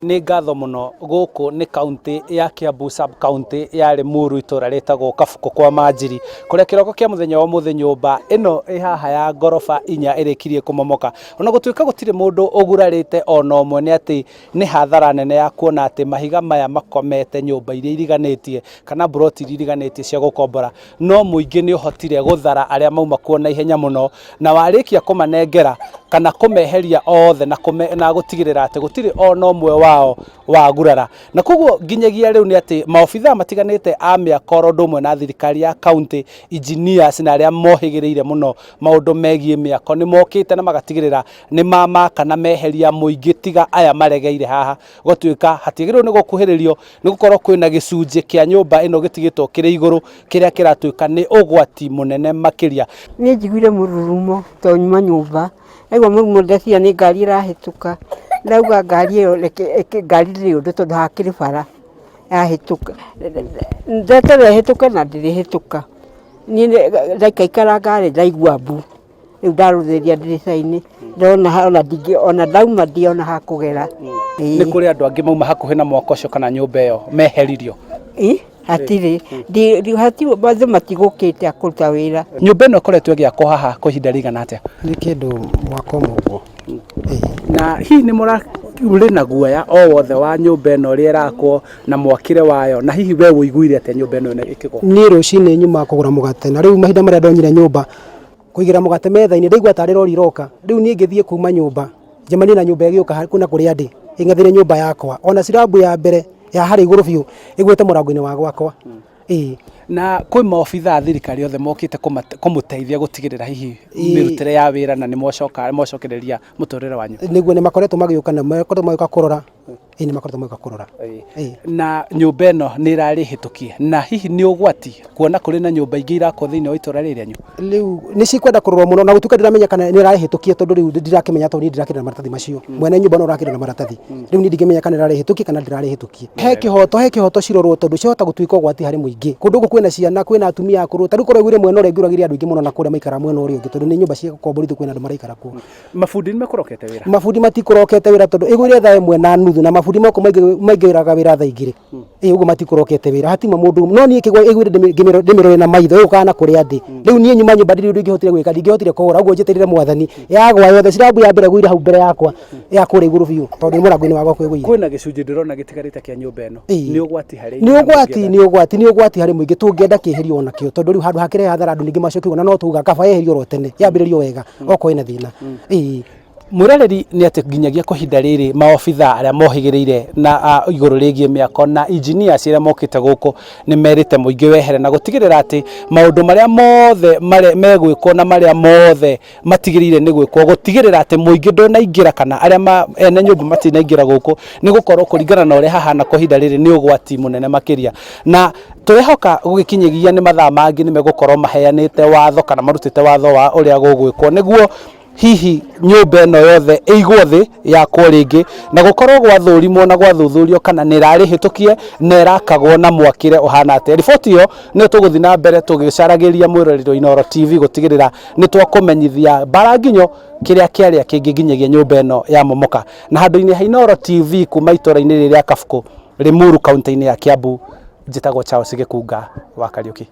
Nĩ ngatho muno gũkũ nĩ kaunti ya Kiambu sub county ya Limuru itora retagwo Kabuko kwa Manjiri kuria kiroko kia muthenya wa muthi nyumba ino haha ya ngoroba 4 irikirie kumomoka ona gutuika gutire mundu ugurarite ona omwe ni ati ni hathara nene ya kuona ati mahiga maya makomete nyumba iria iriganitie kana broti iria iriganitie cia gukombora no muingi ni uhotire guthara aria mauma kuona ihenya muno na warikia kumanengera kana kumeheria othe na gutigirira ati gutire ona omwe wao wa gurara na koguo nginyagia riu ni ati maofitha matiganite a miakoro ndumwe na thirikari ya county engineers na aria mohigiriire muno maundu megie miako ni mokite na magatigirira ni mamaka na meheria muingi tiga aya maregeire haha gutuika hatigirwo ni gukuhiririo ni gukorwo kwina gicunje kia nyumba ino gitigitwo kiri iguru kiria kiratuika ni ugwati munene makiria ni njiguire mururumo to nyuma nyumba aigwa mururumo ndecia ni ngari irahituka ndauga ngari iyo ngari ndiri undu tondu hakiri bara yahituka ndetere hituka na ndiri hituka ni ndaikaikara ngari ndaigua mbu riu ndaruthiria ndirica-ini ndona ona ndingi ona ndauma ndiona hakugera ni kuri andu angi mauma hakuhi na mwako ucio kana nyumba iyo meheririo hatiri ndi hatiwo baadhi matigukite akuruta wira nyumba ino koretwo giakwo haha kwa ihinda rigana atia ni kindu mwaka umwe na hihi ni uri na guoya o wothe wa nyumba ino ria irakwo na mwakire wayo na hihi we uiguire atia nyumba ino ikigwo ni rucini nyuma kugura mugate na riu mahinda maria ndonyire nyumba kuigira mugate metha-ini ndaigua tari rori roka riu ni ngithie kuma nyumba njemani na nyumba igioka kuna kuria ndi ingathire nyumba yakwa ona sirabu ya mbere ya hari iguru biu igwete murango-ini wa gwakwa na kwi maofitha thirikari othe mokite kumuteithia gutigirira hihi mirutire ya wira na ni mwacokereria muturire wanyu niguo ni makoretwo magiuka na makoretwo magika kurora ni makoretwo magika kurora na nyumba ino ni irari hitukie na hihi ni ugwati kuona kuri na nyumba ingi irakwo thiini wa itura riri anyu riu ni cikwenda kurorwo muno na gutuka ndiramenya kana ni irari hitukie tondu riu ndirakimenya tondu ndirakirira maratathi macio mwene nyumba no urakirira maratathi riu ni ndingimenya kana irari hitukie kana ndirari hitukie he kihoto cirorwo tondu cihota gutuika ugwati hari muingi kundu kwina ciana kwina atumia akuru tari korogire mwena uria nguragire andu ingi muno na kuria maikara mwena uria ungi tondu ni nyumba cia gukomborithio kwina andu maraikara ku mafundi ni makurokete wira mafundi matikurokete wira tondu igwire thaa imwe na nuthu na mafundi moko maingiraga wira thaa igiri uguo matikurokete wira hatima mundu no ni kigwa igwire ndimirore na maitho ukana kuria ndi riu ni nyuma nyumba ndiri ndingihotire gwika ndingihotire kugura uguo njeterire mwathani yagwa yothe cirabu ya mbere gwire hau mbere yakwa ya kuri iguru biu tondu murango-ini wakwa kwigwire kwina gicunje ndirona gitigarite kia nyumba ino ni ugwati hari ni ugwati hari muingi tungienda kihirio ona kio tondu riu handu hakire hathara andu ningi macokio na no tuga kaba yeherio ro tene yambiririo wega oko ina thina murareri ni ati nginyagia kwa ihinda riri maofitha aria mohigiriire na iguru rigie miako na engineers aria mokite guku ni merite muingi wehere na gutigirira ati maundu maria mothe megwikwo na maria mothe matigirire ni gwikwo gutigirira ati muingi ndonaingira kana aria ene nyumba matinaingira guku ni gukorwo kuringana na uria hahana kwa ihinda riri ni ugwati munene makiria na turihoka gugikinyigia ni mathaa mangi ni megukorwo maheanite watho kana marutite watho wa uria gugwikwo niguo hihi nyumba ino yothe igwo thi yakwo ringi na gukorwo gwathurimo na gwathuthurio kana ni rari hitukie na irakagwo na mwakire uhana ate riboti yo ni tuguthi na mbere tugicaragiria mwirorero Inooro TV gutigirira ni twakumenyithia baranginyo kiria kiaria kingi nginyagia nyumba ino ya momoka na handu-ini ha Inooro TV kuma itora-ini riria Kabuko Limuru kaunti-ini ya Kiambu njitagwo Charles Gikunga wa Kariuki.